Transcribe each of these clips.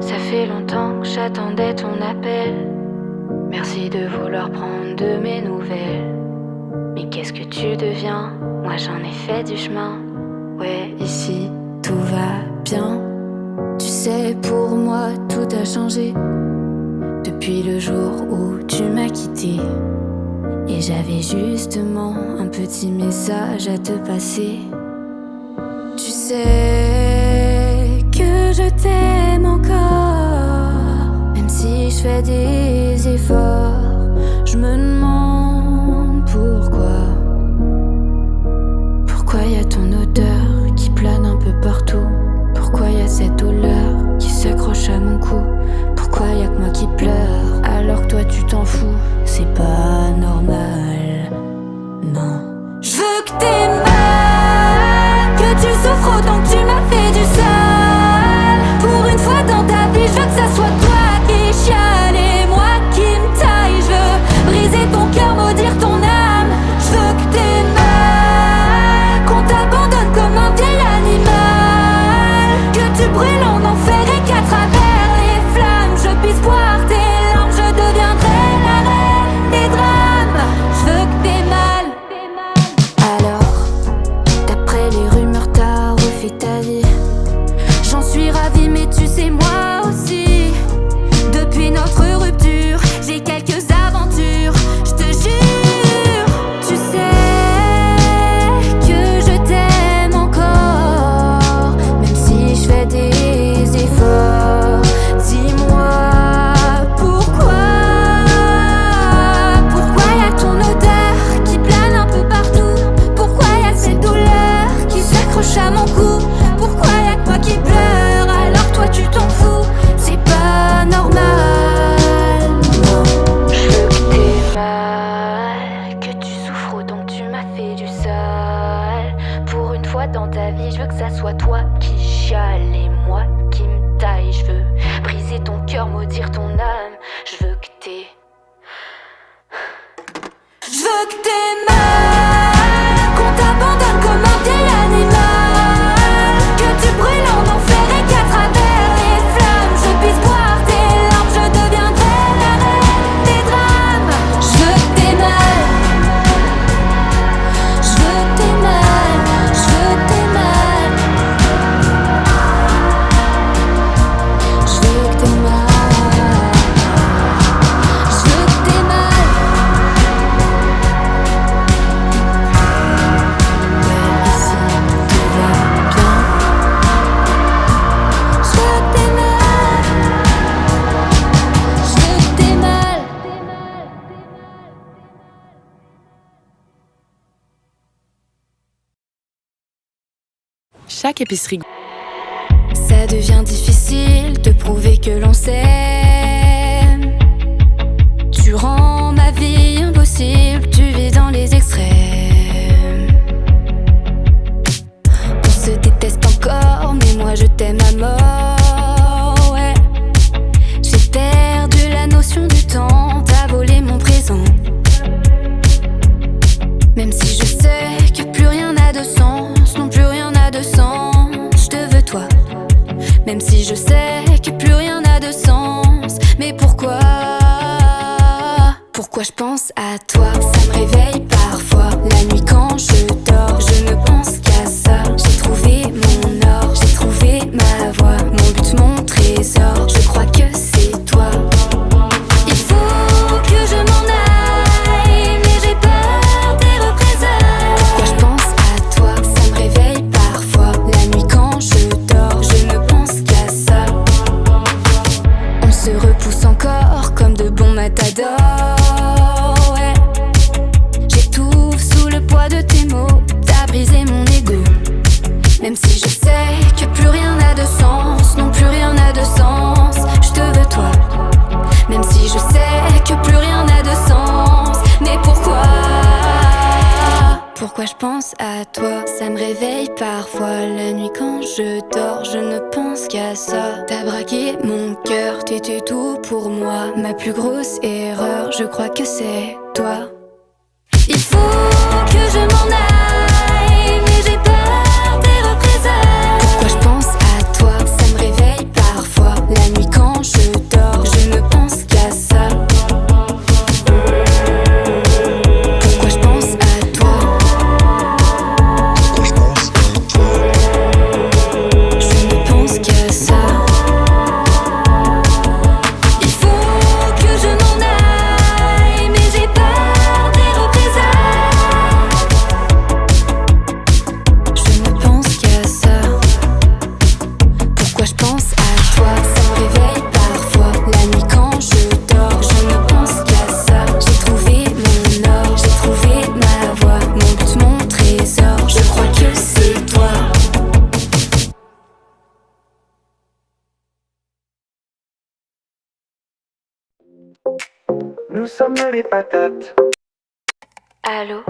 Ça fait longtemps que j'attendais ton appel. Merci de vouloir prendre de mes nouvelles. Mais qu'est-ce que tu deviens? Moi j'en ai fait du chemin. Ouais, ici tout va bien. Tu sais, pour moi tout a changé depuis le jour où tu m'as quitté. Et j'avais justement un petit message à te passer. Tu sais que je t'aime encore, même si je fais des efforts. Je me demande pourquoi. Pourquoi y a ton odeur qui plane un peu partout? Pourquoi y a cette douleur qui s'accroche à mon cou? Pourquoi y a que moi qui pleure alors que toi tu t'en fous? C'est pas normal, non. Je veux que t'aies mal, que tu souffres autant que tu m'as fait du sale. Pour une fois dans ta vie, je veux que ça soit toi qui chiale et moi qui me taille. Je veux briser ton cœur, maudire ton âme. Je veux que t'aies mal, qu'on t'abandonne comme un vieil animal. Que tu brûles en enfer et qu'à travers les flammes je puisse boire tes larmes. Je deviendrai la reine des drames. Je veux que t'aies mal. Alors, d'après les rumeurs, t'as refait ta vie. J'en suis ravie, mais tu sais, moi aussi. Depuis notre rupture, j'ai quelques aventures. Je te jure, tu sais que je t'aime encore, même si je fais des efforts. Dis-moi pourquoi. Pourquoi y a ton odeur qui plane un peu partout? Pourquoi y a cette douleur qui s'accroche à mon cou? Pourquoi y a que moi qui pleure alors que toi tu t'en fous? C'est pas normal, non. Je veux que t'aies mal, que tu souffres autant que tu m'as fait du sale. Pour une fois dans ta vie, je veux que ça soit toi qui chiale et moi qui me taille. Je veux briser ton cœur, maudire ton âme. Je veux que t'aies. Je veux que t'aies mal, qu'on t'abandonne comme un vieil animal. Que tu brûles en enfer et qu'à travers les flammes je puisse boire tes larmes. Je deviendrai la reine des drames. Je veux que t'aies mal, je veux que t'aies mal, je veux que t'aies mal. Je veux que t'aies mal, je veux que t'aies mal. Chaque épicerie. Ça devient difficile de prouver que l'on s'aime. Tu rends ma vie impossible, tu vis dans les extrêmes. On se déteste encore, mais moi je t'aime à mort, ouais. J'ai perdu la notion du temps, t'as volé mon présent. Même si je sais que plus rien n'a de sens, non plus rien n'a de sens, je te veux toi. Même si je sais que plus rien n'a de sens, mais pourquoi? Pourquoi je pense à toi? Ça me réveille parfois, la nuit quand je dors, je ne pense qu'à ça. J'ai trouvé mon or, j'ai trouvé ma voie, mon but, mon trésor, je crois que c'est toi. Il faut que je m'en aille, mais j'ai peur des représailles. Pourquoi je pense à toi? Ça me réveille parfois, la nuit quand je dors, je ne pense qu'à ça. On se repousse encore comme de bons matadors, ouais. J'étouffe sous le poids de tes mots, t'as brisé mon ego. Même si je sais que plus rien n'a de sens, non plus rien n'a de sens, je te veux toi. Même si je sais que plus rien n'a de sens, mais pourquoi? Pourquoi je pense à toi? Ça me réveille parfois, la nuit quand je dors, je ne pense qu'à ça. T'as braqué mon cœur, t'étais tout pour moi. Ma plus grosse erreur, je crois que c'est toi. Il faut que je m'en aille, mais j'ai peur des représailles. Pourquoi je pense à toi? Ça me réveille parfois, la nuit quand Il faut que je m'en aille, mais j'ai peur des représailles. Je ne pense qu'à ça. Pourquoi je pense à toi? Ça me réveille parfois la nuit quand je dors. Je ne pense qu'à ça. J'ai trouvé mon or, j'ai trouvé ma voie, mon but, mon trésor. Je crois que c'est toi. Nous sommes les patates. Allô,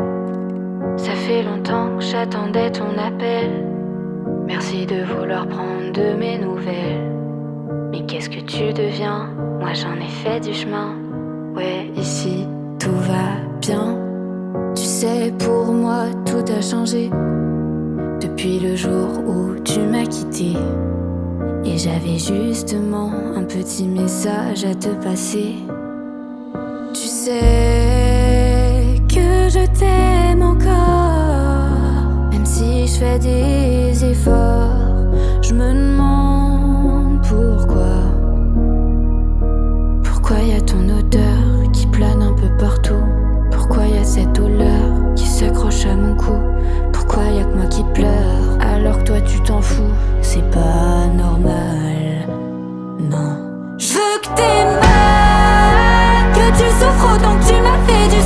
ça fait longtemps que j'attendais ton appel. Merci de vouloir prendre de mes nouvelles. Mais qu'est-ce que tu deviens? Moi j'en ai fait du chemin. Ouais, ici tout va bien. Tu sais, pour moi tout a changé depuis le jour où tu m'as quitté. Et j'avais justement un petit message à te passer. Tu sais que je t'aime encore, même si je fais des efforts. Je me demande pourquoi. Pourquoi y a ton odeur qui plane un peu partout? Pourquoi y a cette douleur qui s'accroche à mon cou? Pourquoi y a que moi qui pleure alors que toi tu t'en fous? C'est pas normal, non. Je veux que t'aies mal, que tu souffres autant que tu m'as fait du.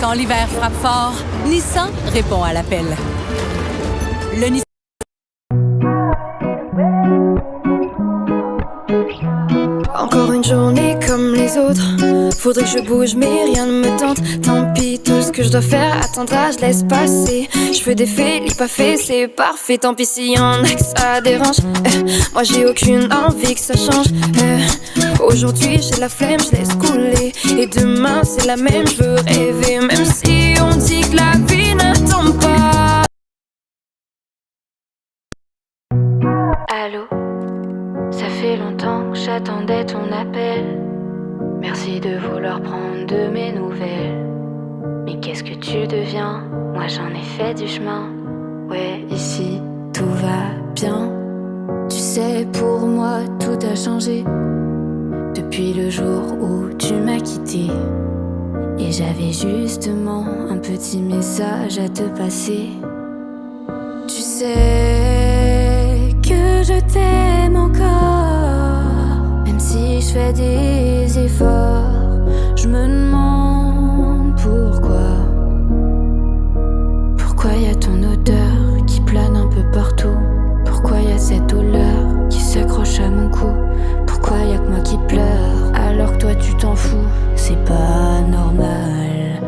Quand l'hiver frappe fort, Nissan répond à l'appel. Le Nissan. Encore une journée comme les autres. Faudrait que je bouge mais rien ne me tente. Tant pis, tout ce que je dois faire attendra, je laisse passer. Je fais des faits, les pas faits, c'est parfait. Tant pis s'il y en a que ça dérange. Moi j'ai aucune envie que ça change. Aujourd'hui j'ai la flemme, je laisse couler. Et demain c'est la même, je veux rêver. Même si on dit que la vie n'attend pas. Allô, ça fait longtemps que j'attendais ton appel. Merci de vouloir prendre de mes nouvelles. Mais qu'est-ce que tu deviens? Moi j'en ai fait du chemin. Ouais, ici tout va bien. Tu sais, pour moi tout a changé depuis le jour où tu m'as quitté. Et j'avais justement un petit message à te passer. Tu sais que je t'aime encore, même si je fais des efforts. Je me demande pourquoi. Pourquoi y a ton odeur qui plane un peu partout? Pourquoi y a cette douleur qui s'accroche à mon cou? Pourquoi y a que moi qui pleure alors que toi tu t'en fous? C'est pas normal,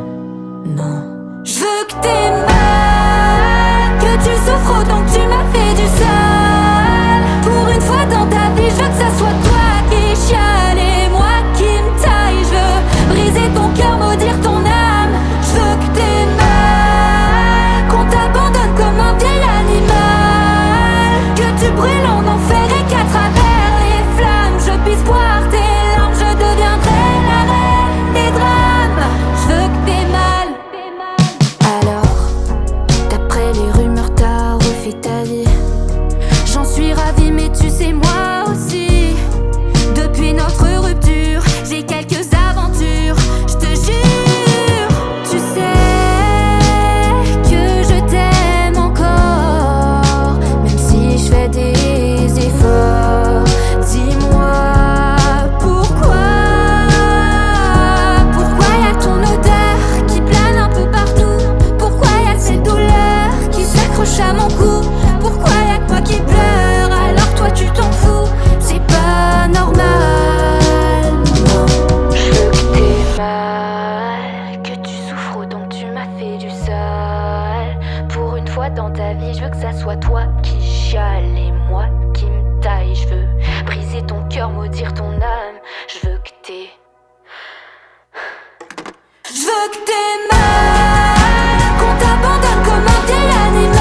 non. Je veux que t'aies mal, que tu souffres autant que tu m'as fait du sale. Pour une fois dans ta vie, je veux que ça soit toi qui chiale et moi qui me taille. Je veux briser ton cœur, maudire ton âme. Je veux que t'aies mal, qu'on t'abandonne comme un vieil animal. Que tu brûles en enfer et qu'à travers les flammes je puisse boire tes larmes. Je deviendrai la reine des drames. Je veux que t'aies mal. Alors, d'après les rumeurs, t'as refait ta vie. J'en suis ravie, mais tu sais, moi aussi. Depuis notre rupture, j'ai quelques aventures. Je te jure, tu sais que je t'aime encore, même si je fais des efforts. Dis-moi pourquoi. Pourquoi y a ton odeur qui plane un peu partout? Pourquoi y a cette douleur qui s'accroche à mon cou? Pourquoi y a que moi qui pleure alors toi tu t'en fous? C'est pas normal, non. Je veux que t'aies mal, que tu souffres autant que tu m'as fait du sale. Pour une fois dans ta vie, je veux que ça soit toi qui chiale et moi qui me taille. Je veux briser ton cœur, maudire ton âme. Je veux que t'aies. Je veux que t'aies mal, qu'on t'abandonne comme un vieil animal.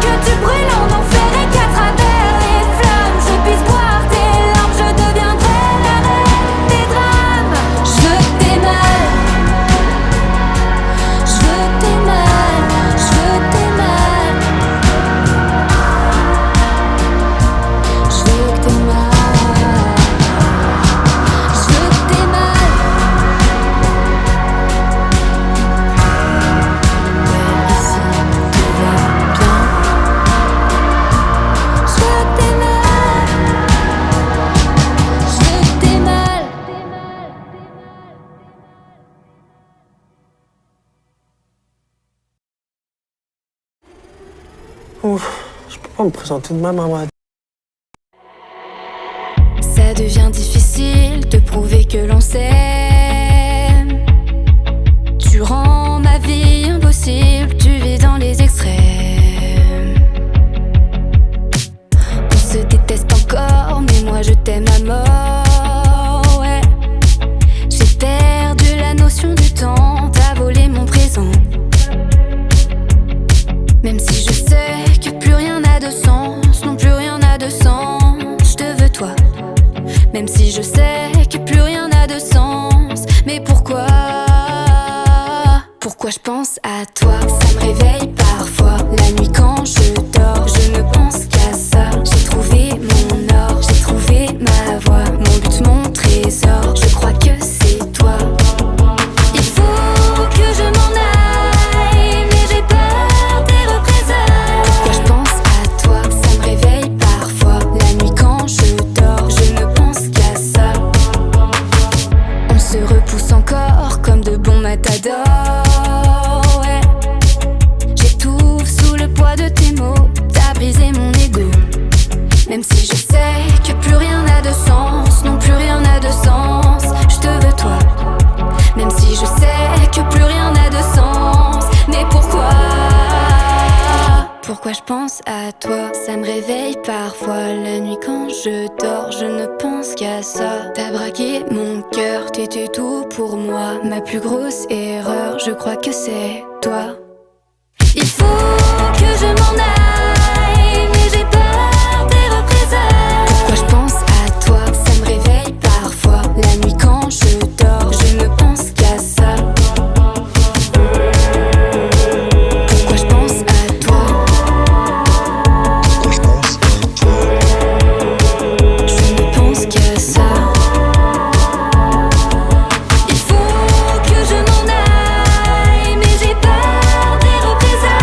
Que tu brûles en enfer et qu'à travers les flammes je puisse boire tes larmes. Je deviendrai la reine des drames. Je veux que t'aies mal, je veux que t'aies mal, je veux que t'aies mal. pas me présenter de ma maman. Ça devient difficile de prouver que l'on s'aime. Tu rends ma vie impossible, tu vis dans les extrêmes. On se déteste encore, mais moi je t'aime à mort, ouais. J'ai perdu la notion du temps, t'as volé mon présent. Même si je sais que plus rien n'a de sens, non plus rien n'a de sens, je te veux toi. Même si je sais que plus rien n'a de sens, mais pourquoi? Pourquoi je pense à toi? Ça me réveille parfois, la nuit quand je dors, je ne pense qu'à ça. J'ai trouvé mon or, j'ai trouvé ma voie, mon but, mon trésor, je crois que c'est toi. Il faut que je m'en aille, mais j'ai peur des représailles. Pourquoi je pense à toi? Ça me réveille parfois, la nuit quand je dors, je ne pense qu'à ça. On se repousse encore comme de bons matadors. De tes mots, t'as brisé mon ego. Même si je sais que plus rien n'a de sens, non plus rien n'a de sens, je te veux toi. Même si je sais que plus rien n'a de sens, mais pourquoi? Pourquoi je pense à toi? Ça me réveille parfois, la nuit quand je dors, je ne pense qu'à ça. T'as braqué mon cœur, t'étais tout pour moi. Ma plus grosse erreur, je crois que c'est toi. Il faut que je m'en aille, mais j'ai peur des représailles. Pourquoi je pense à toi? Ça me réveille parfois, la nuit quand je dors, je ne pense qu'à ça. Pourquoi je pense à toi? Pourquoi je pense à toi? Je ne pense qu'à ça. Il faut que je m'en aille, mais j'ai peur des représailles.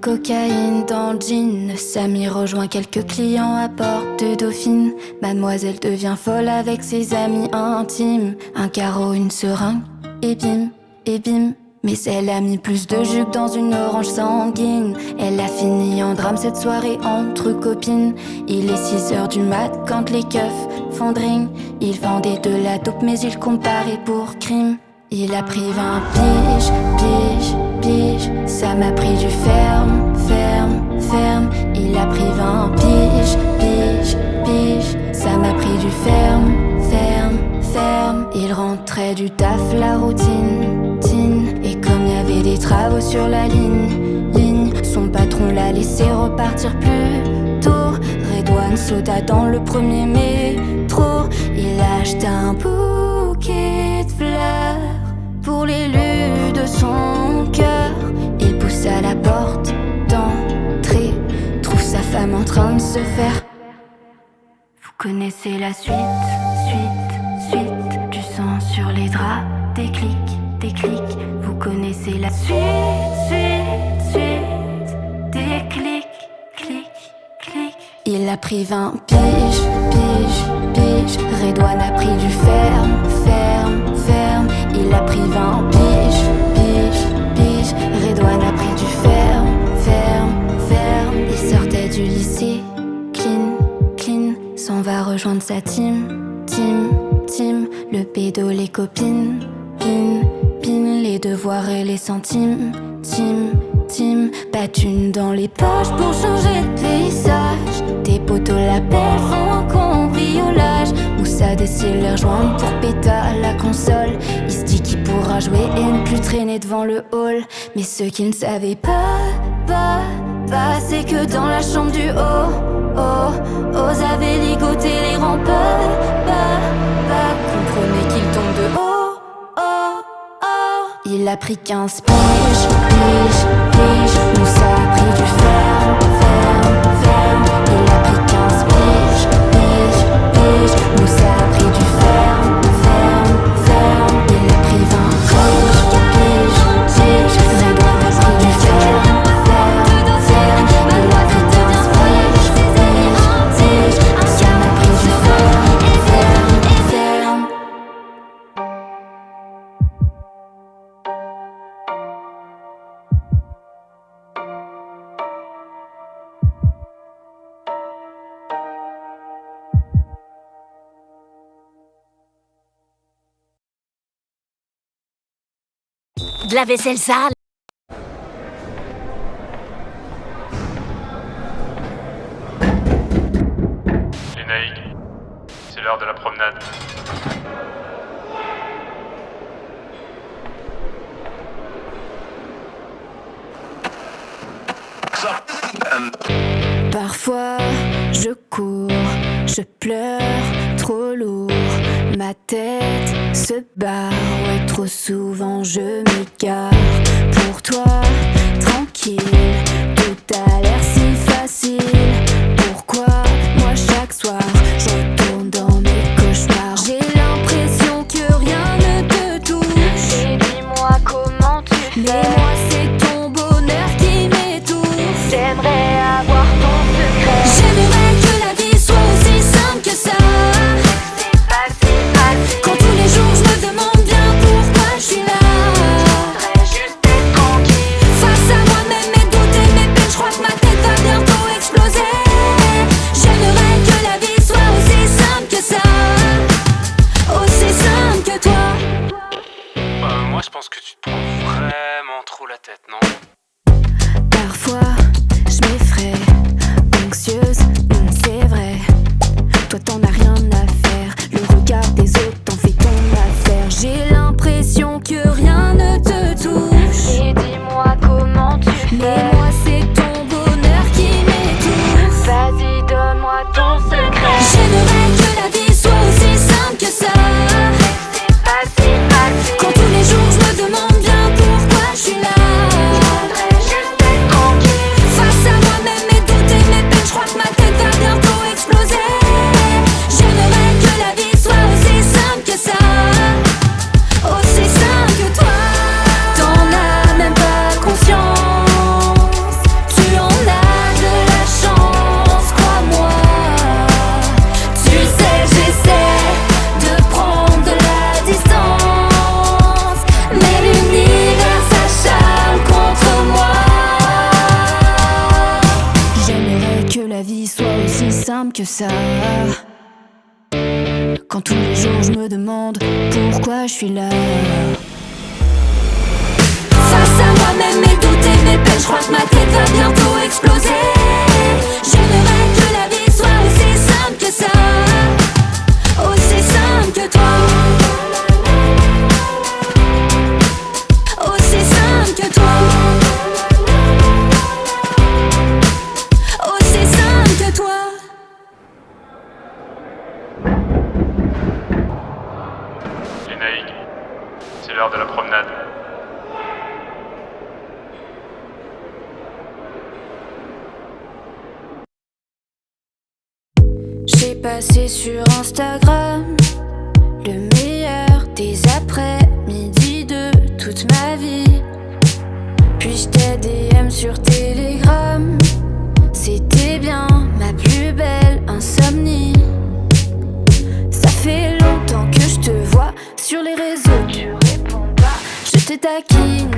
Cocaïne dans le jean, Samy rejoint quelques clients à bord de Dauphine. Mademoiselle devient folle avec ses amis intimes. Un carreau, une seringue, et bim, et bim. Mais elle a mis plus de jus que dans une orange sanguine. Elle a fini en drame cette soirée entre copines. Il est 6h du mat quand les keufs font drink. Il vendait de la dope mais il comparait pour crime. Il a pris 20 piges, piges, piges. Ça m'a pris du ferme, ferme, ferme. Il a pris 20 piges, piges, piges. Ça m'a pris du ferme, ferme, ferme. Il rentrait du taf, la routine, tine. Et comme y avait des travaux sur la ligne, son patron l'a laissé repartir plus tôt. Redouane sauta dans le premier métro. Il a acheté un bouquet de fleurs pour l'élu de son cœur. Il pousse à la porte d'entrée, trouve sa femme en train de se faire. Vous connaissez la suite, suite, suite. Du sang sur les draps, des clics, des clics. Vous connaissez la suite, suite, suite. Des clics, clics, clics. Il a pris 20 piges, piges, piges. Redouane a pris du ferme, ferme, ferme. Il a pris 20 piges, piges, piges. Redouane a pris du ferme, ferme, ferme. Il sortait du lycée, clean, clean. S'en va rejoindre sa team, team, team. Le pédo, les copines, pin, pin. Les devoirs et les centimes, team, team. Pas thune dans les poches pour changer de paysage. Tes potos l'appellent, font un cambriolage. Moussa décide les rejoindre pour péter à la console. Il se dit qu'il pourra jouer et ne plus traîner devant le hall. Mais ce qu'il ne savait pas, c'est que dans la chambre du haut, Oz avait ligoté les remparts. Comprenez qu'il tombe de haut. Il a pris 15 piges, piges, piges. Moussa a pris du ferme, ferme, ferme. Il a pris 15 piges, de la vaisselle sale. Les naïcs, c'est l'heure de la promenade. Parfois, je cours, je pleure, trop lourd. Ma tête se barre, ouais, trop souvent je m'égare. Pour toi, tranquille, tout a l'air si facile. Pourquoi, moi chaque soir, je retourne dans mes cauchemars. J'ai l'impression que rien ne te touche. Et dis-moi comment tu fais. Mais moi c'est ton bonheur qui m'étouffe. J'aimerais avoir ton secret. J'aimerais que la vie soit aussi simple que ça. C'est facile. Quand tous les jours je me demande bien pourquoi je suis là. J'aimerais juste être tranquille. Face à moi-même, mes doutes et mes peines, je crois que ma tête va bientôt exploser. J'aimerais que la vie soit aussi simple que ça. Aussi simple que toi. Moi je pense que tu te prends vraiment trop la tête, non? Parfois, je m'effraie, anxieuse, c'est vrai. Toi t'en as rien à faire, le regard des autres t'en fait ton affaire. J'ai l'impression que rien ne te touche. Et dis-moi comment tu fais. Mais moi c'est ton bonheur qui m'étouffe. Vas-y donne-moi ton secret. J'aimerais que la vie soit aussi simple que ça. C'est facile. Quand tous les jours je me demande bien pourquoi je suis là. J'aimerais juste être tranquille. Face à moi-même, mes doutes et mes peines, je crois que ma tête va bientôt exploser. J'aimerais que la vie soit aussi simple que ça. Aussi simple que toi. T'en as même pas conscience. Tu en as de la chance, crois-moi. Tu sais, j'essaie de prendre de la distance, mais l'univers s'acharne contre moi. J'aimerais que la vie soit aussi simple que ça. Quand tous les jours je me demande pourquoi je suis là. Face à moi-même, mes doutes et mes peines, je crois que ma tête va bientôt exploser. J'aimerais que la vie soit aussi simple que ça. Aussi simple que toi. Aussi simple que toi. Aussi simple que toi. Les naïcs, c'est l'heure de la promenade. J'ai passé sur Instagram le meilleur des après-midi de toute ma vie. Puis j't'ai DM sur Telegram. C'était bien ma plus belle insomnie. Ça fait longtemps que je te vois sur les réseaux. Tu réponds pas, je te taquine,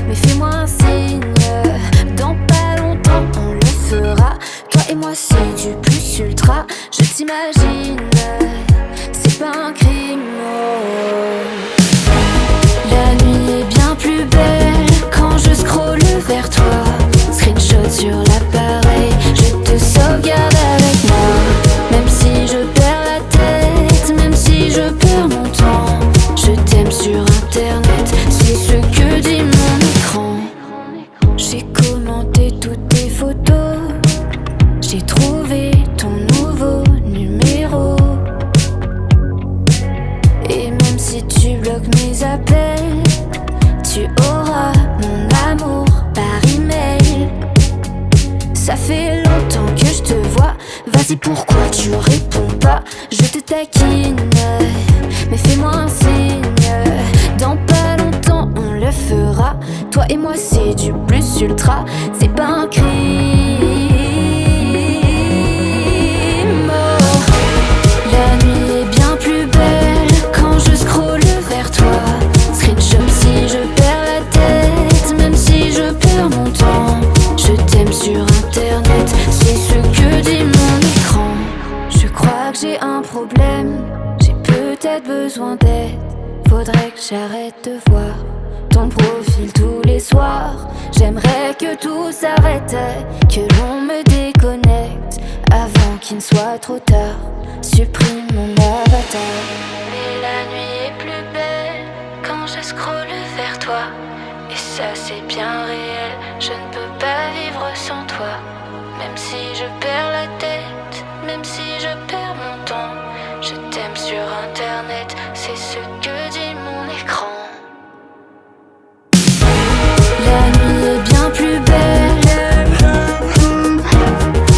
mais fais-moi un signe. Dans pas longtemps on le fera. Toi et moi c'est du plus ultra. Je t'imagine, c'est pas un crime. La nuit est bien plus belle quand je scrolle vers toi. Screenshot sur l'appareil, je te sauvegarde avec moi. Même si je perds la tête, même si je perds mon temps, je t'aime sur internet, c'est ce que dit mon écran. J'ai commenté toutes tes photos, j'ai trouvé ton nouveau numéro. Et même si tu bloques mes appels, tu auras mon amour par email. Ça fait longtemps que je te vois. Vas-y, pourquoi tu réponds pas? Je te taquine, mais fais-moi un signe. Dans pas longtemps on le fera. Toi et moi c'est du plus ultra. C'est pas un crime. Oh. La nuit est bien plus belle quand je scrolle vers toi. Screenshot si je perds la tête, même si je perds mon temps. Je t'aime sur internet, c'est ce que dit mon écran. Je crois que j'ai un problème, j'ai peut-être besoin d'aide. Faudrait que j'arrête de voir ton profil tous les soirs. J'aimerais que tout s'arrête, que l'on me déconnecte avant qu'il ne soit trop tard. Supprime mon avatar. Mais la nuit est plus belle quand je scrolle vers toi. Et ça c'est bien réel, je ne peux pas vivre sans toi. Même si je perds la tête, même si je perds mon temps, je t'aime sur internet, c'est ce que dit mon écran. La nuit est bien plus belle.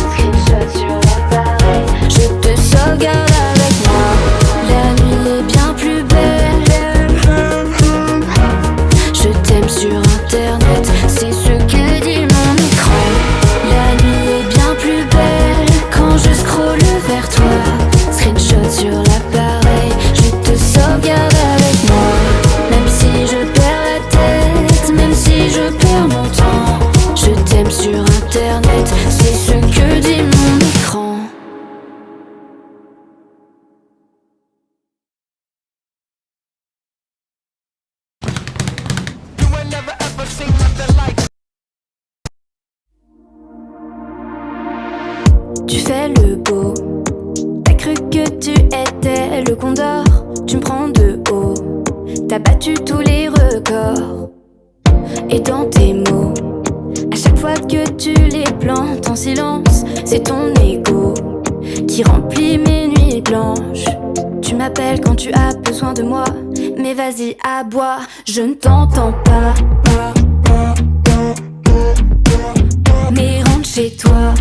Screenshot sur l'appareil, je te sauvegarde avec moi. La nuit est bien plus belle. Je t'aime sur internet, c'est ce que dit mon écran. La nuit est bien plus belle quand je scrolle vers toi. Screenshot sur l'appareil, je te sauvegarde avec moi. Même si je perds la tête, même si je perds mon temps, je t'aime sur internet, c'est ce que dit mon écran. Tu fais le beau, t'as cru que tu étais le condor. Tu me prends de haut, t'as battu tous les records. Et dans tes mots, à chaque fois que tu les plantes en silence, c'est ton ego qui remplit mes nuits blanches. Tu m'appelles quand tu as besoin de moi, mais vas-y aboie, je ne t'entends pas. Mais rentre chez toi.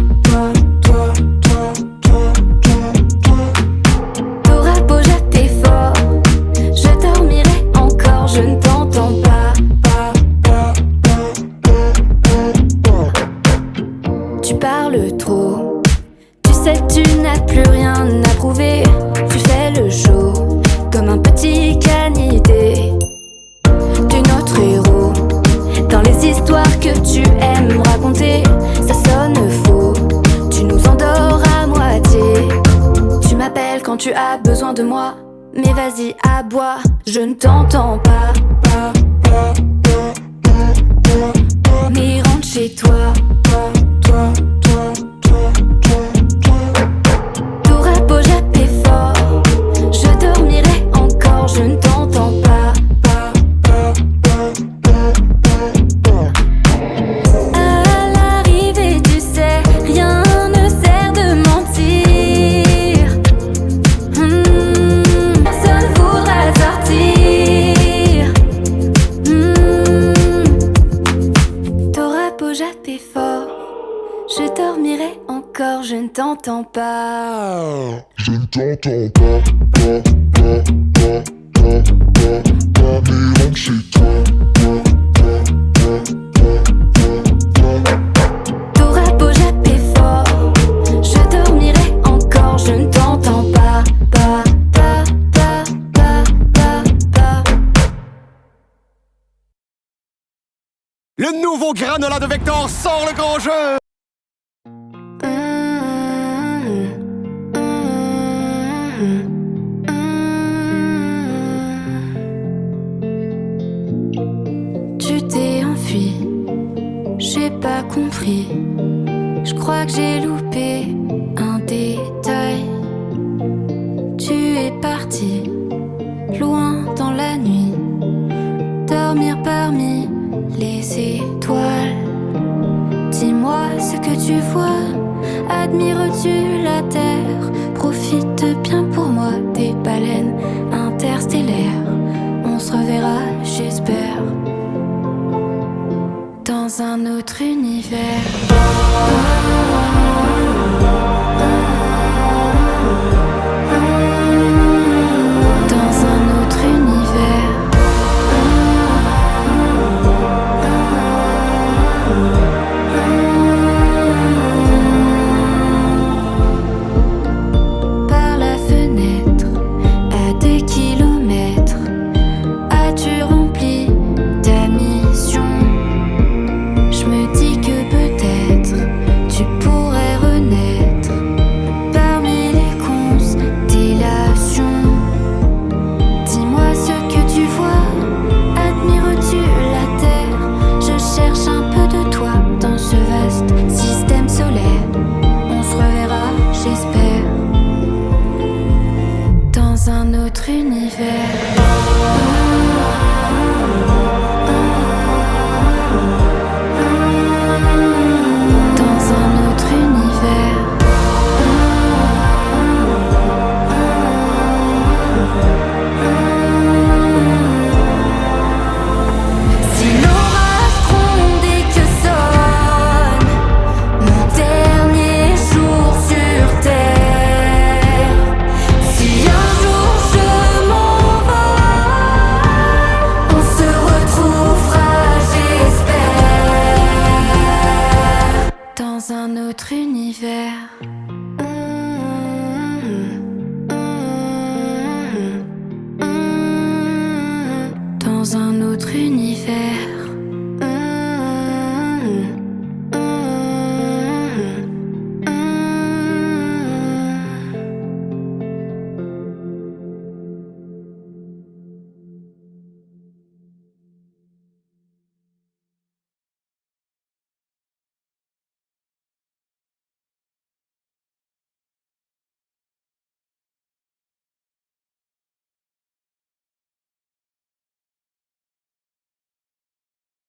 T'auras beau jeter fort, je dormirai encore, je ne t'entends pas. Tu parles trop, tu sais tu n'as plus rien à prouver. Tu fais le show comme un petit canidé. Tu es notre héros dans les histoires que tu aimes raconter. Ça sonne faux, tu nous endors à moitié. Tu m'appelles quand tu as besoin de moi, mais vas-y aboie, je ne t'entends pas. Mais rentre chez toi. T'auras beau japper fort, je dormirai encore, je ne t'entends pas. À l'arrivée, tu sais, rien ne sert de mentir. Personne voudra sortir. T'auras beau japper fort, je dormirai encore, je ne t'entends pas. Je ne t'entends pas, mais rentre chez toi. T'auras beau japper fort, je dormirai encore, je ne t'entends pas. Le nouveau granola de Vector sort le grand jeu. Tu t'es enfui, j'ai pas compris. Je crois que j'ai loupé un détail. Tu es parti, loin dans la nuit, dormir parmi les étoiles. Dis-moi ce que tu vois, admires-tu la terre? Profite bien pour moi des baleines interstellaires. On se reverra, j'espère, dans un autre univers. Dans un autre univers. Par la autre univers. Dans un autre univers. Si l'orage gronde et que sonne mon dernier jour sur terre, si un jour je m'envole, on se retrouvera, j'espère, dans un autre univers. Dans un autre univers.